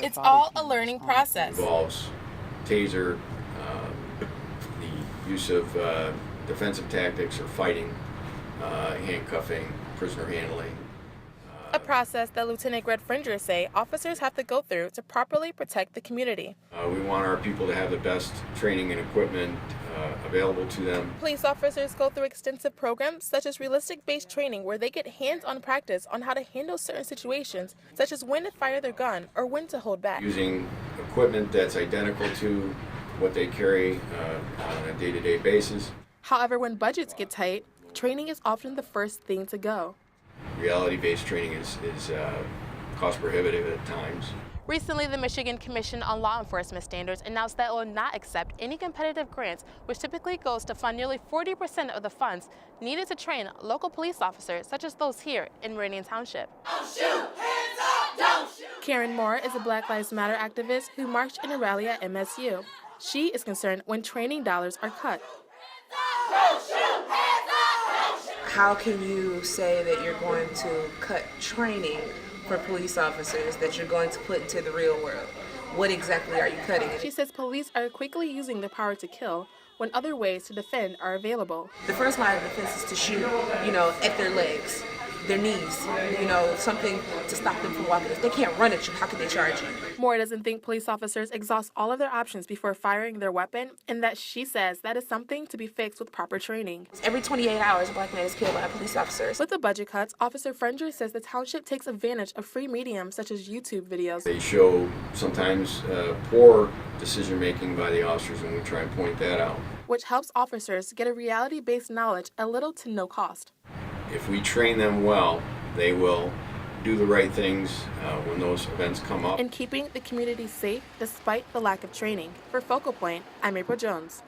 It's all a learning process. Involves taser, the use of defensive tactics or fighting, handcuffing, prisoner handling. A process that Lieutenant Greg Fringer say officers have to go through to properly protect the community. We want our people to have the best training and equipment available to them. Police officers go through extensive programs such as realistic-based training where they get hands-on practice on how to handle certain situations, such as when to fire their gun or when to hold back. Using equipment that's identical to what they carry on a day-to-day basis. However, when budgets get tight, training is often the first thing to go. Reality-based training is cost prohibitive at times. Recently, the Michigan Commission on Law Enforcement Standards announced that it will not accept any competitive grants, which typically goes to fund nearly 40% of the funds needed to train local police officers, such as those here in Meridian Township. Don't shoot! Hands up! Don't shoot! Karen Moore is a Black Lives Matter activist who marched in a rally at MSU. She is concerned when training dollars are cut. Don't shoot! Hands up! Don't shoot! How can you say that you're going to cut training for police officers that you're going to put into the real world? What exactly are you cutting? She says police are quickly using the power to kill when other ways to defend are available. The first line of defense is to shoot, at their legs, their knees, something to stop them from walking. If they can't run at you, how can they charge you? Moore doesn't think police officers exhaust all of their options before firing their weapon, and that she says that is something to be fixed with proper training. Every 28 hours, a Black man is killed by police officers. With the budget cuts, Officer Fringer says the township takes advantage of free mediums such as YouTube videos. They show sometimes poor decision-making by the officers, and we try and point that out. Which helps officers get a reality-based knowledge at little to no cost. If we train them well, they will do the right things when those events come up. And keeping the community safe despite the lack of training. For Focal Point, I'm April Jones.